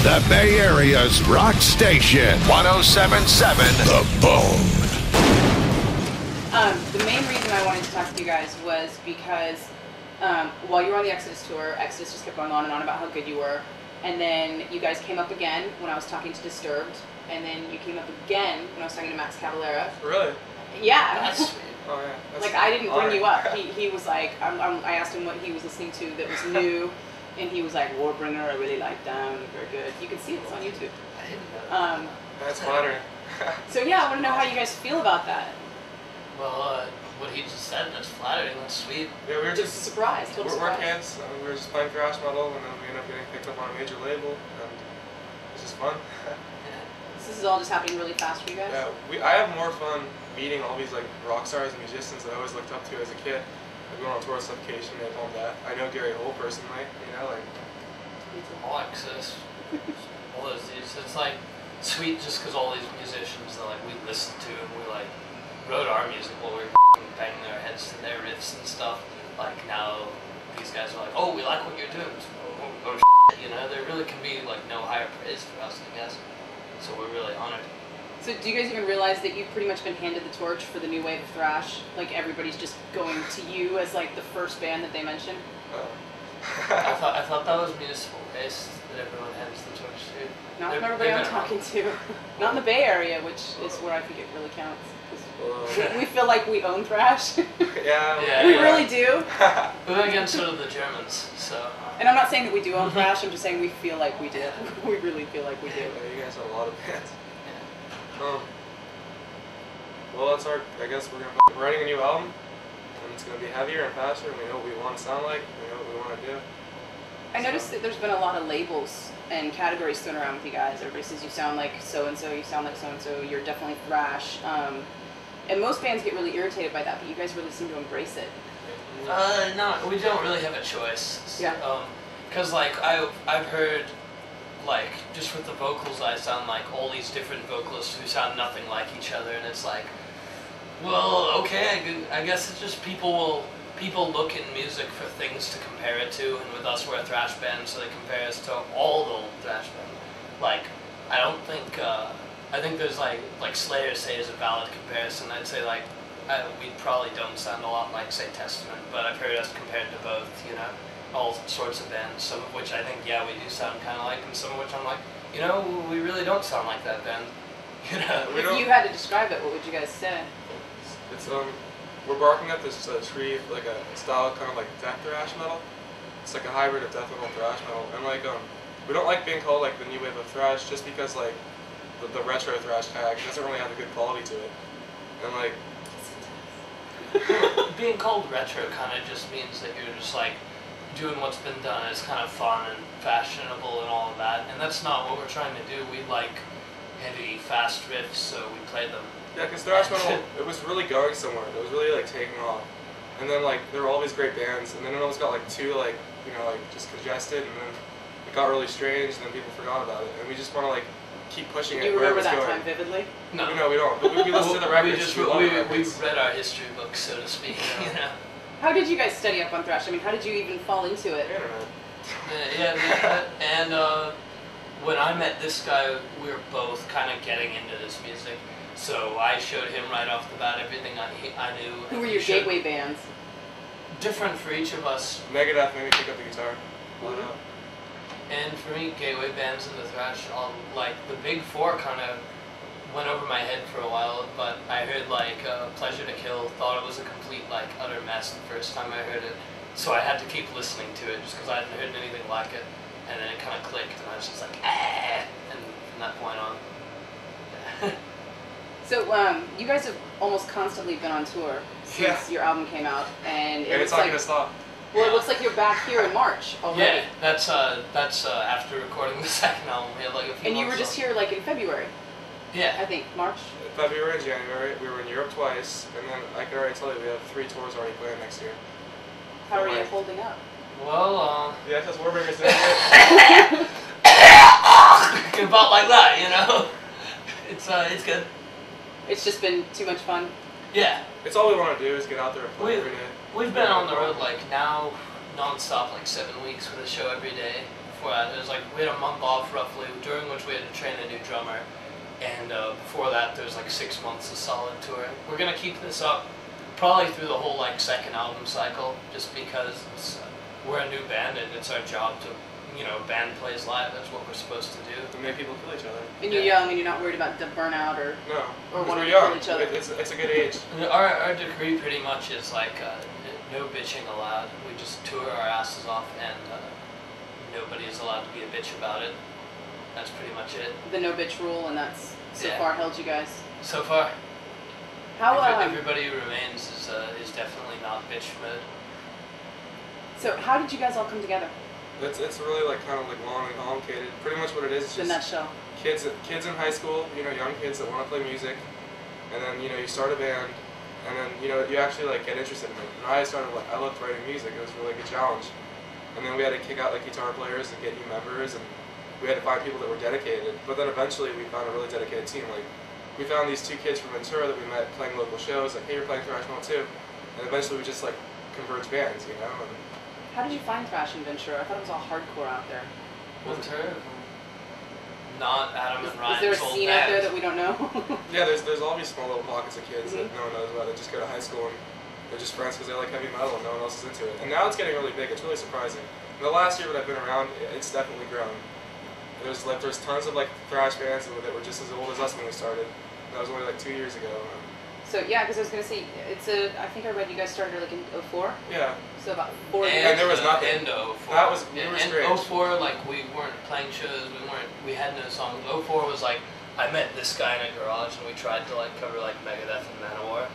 The Bay Area's rock station, 107.7 The Bone. The main reason I wanted to talk to you guys was because while you were on the Exodus tour, Exodus just kept going on and on about how good you were. And then you guys came up again when I was talking to Disturbed. And then you came up again when I was talking to Max Cavalera. Really? Yeah. That's sweet. Oh, yeah. That's like, I didn't bring you up. He was like, I asked him what he was listening to that was new. And he was like, Warbringer, I really like them. Very good. You can see it. It's on YouTube. I didn't know. That's flattering. So yeah, I want to know how you guys feel about that. Well, what he just said, that's flattering, that's sweet. Yeah, we were Just a surprise. Total we're surprise. kids. We were just playing thrash metal, and then we ended up getting picked up on a major label, and it's just fun. This is all just happening really fast for you guys? Yeah, I have more fun meeting all these like rock stars and musicians that I always looked up to as a kid. Like going on tour with Suffocation, Napalm Death. I know Gary Holt personally, you know, like. All access. All those dudes. It's like sweet just because all these musicians that like we listened to and we like wrote our music while we were banging their heads to their riffs and stuff. Like now these guys are like, oh, we like what you're doing. So, oh shit, you know, there really can be like no higher praise for us, I guess. So we're really honored. So do you guys even realize that you've pretty much been handed the torch for the new wave of thrash? Like everybody's just going to you as like the first band that they mention? I thought that was municipal based, that everyone hands the torch to. Not from everybody I'm talking to. Not in the Bay Area, which is where I think it really counts. We feel like we own thrash. Yeah. We really do. But then again, so do the Germans, so. And I'm not saying that we do own thrash, I'm just saying we feel like we do. We really feel like we do. Yeah, you guys have a lot of bands. Yeah. Well, that's I guess we're writing a new album, and it's going to be heavier and faster, and we know what we want to sound like, we know what we want to do. I noticed that there's been a lot of labels and categories thrown around with you guys. Everybody says you sound like so-and-so, you sound like so-and-so, you're definitely thrash. And most bands get really irritated by that, but you guys really seem to embrace it. No, we don't really have a choice. Yeah. Because like I've heard, like just with the vocals, I sound like all these different vocalists who sound nothing like each other, and it's like, well, okay, I guess it's just people look in music for things to compare it to, and with us we're a thrash band, so they compare us to all the old thrash band. Like, I don't think, I think there's like Slayer say is a valid comparison. I'd say like, we probably don't sound a lot like, say, Testament, but I've heard us compared to both, you know, all sorts of bands, some of which I think, yeah, we do sound kind of like, and some of which I'm like, you know, we really don't sound like that band, you know. If you had to describe it, what would you guys say? It's, we're barking at this tree, like a style kind of like death thrash metal. It's like a hybrid of death metal and thrash metal, and like, we don't like being called like the new wave of thrash just because like, the retro thrash tag doesn't really have a good quality to it, and like. Being called retro kind of just means that you're just like doing what's been done. It's kind of fun and fashionable and all of that, and that's not what we're trying to do. We like heavy, fast riffs, so we play them. Yeah, because thrash metal, it was really going somewhere. It was really like taking off, and then like there were all these great bands, and then it almost got like too like like just congested, and then it got really strange, and then people forgot about it, and we just want to like keep pushing it. Do you remember that time vividly? No, we don't. But we listen to the records. We read our history books, so to speak. You know. How did you guys study up on thrash? I mean, how did you even fall into it? Internet. And when I met this guy, we were both kind of getting into this music. So I showed him right off the bat everything I knew. Who were your gateway bands? Different for each of us. Megadeth made me pick up the guitar. And for me, gateway bands and the thrash, like the big four kind of went over my head for a while, but I heard like Pleasure to Kill, thought it was a complete like utter mess the first time I heard it, so I had to keep listening to it just because I hadn't heard anything like it, and then it kind of clicked and I was just like, ah, and from that point on. So you guys have almost constantly been on tour since your album came out, and it's not gonna stop. Well, it looks like you're back here in March already. Yeah, that's after recording the second album. We had like a few. And you were just here like in February. Yeah. I think March. February and January. We were in Europe twice, and then I can already tell you we have 3 tours already planned next year. How are you holding up? Well, yeah, because Warbinger's doing it. About like that, you know. It's good. It's just been too much fun. Yeah. It's all we want to do is get out there and play every day. We've been on the road like now non-stop like 7 weeks with a show every day before that. It was like we had a month off roughly, during which we had to train a new drummer, and before that there was like 6 months of solid touring. We're gonna keep this up probably through the whole like second album cycle, just because we're a new band and it's our job to, you know, band plays live. That's what we're supposed to do. To make people kill each other. And you're young and you're not worried about the burnout or We're wanting to young. kill each other. It's a good age. Our degree pretty much is like no bitching allowed. We just tour our asses off, and nobody is allowed to be a bitch about it. That's pretty much it. The no bitch rule, and that's so Yeah. far held you guys. So far, How everybody who remains is definitely not bitch mode. So how did you guys all come together? It's really like kind of like long and complicated. Pretty much what it is The just nutshell. kids in high school, you know, young kids that want to play music, and then you know you start a band, and then you know you actually like get interested in it. And I loved writing music. It was a really good challenge, and then we had to kick out like guitar players and get new members, and we had to find people that were dedicated. But then eventually we found a really dedicated team. Like we found these 2 kids from Ventura that we met playing local shows. Like, hey, you're playing thrash metal too, and eventually we just like converged bands, you know. And How did you find thrash in Ventura? I thought it was all hardcore out there. Ventura, not Adam and Is Ryan's there a old scene band. out there that we don't know? yeah, there's all these small little pockets of kids Mhm. that no one knows about. They just go to high school and they're just friends because they like heavy metal and no one else is into it. And now it's getting really big. It's really surprising. In the last year that I've been around, it's definitely grown. There's tons of like thrash bands that were just as old as us when we started. That was only like 2 years ago. So yeah, because I was gonna say I think I read you guys started like in 04. Yeah. So about 4 And, years. And there was nothing. And 04. That was we Yeah, were and strange. 04, like we weren't playing shows. We had no songs. 04 was like I met this guy in a garage and we tried to like cover like Megadeth and Manowar.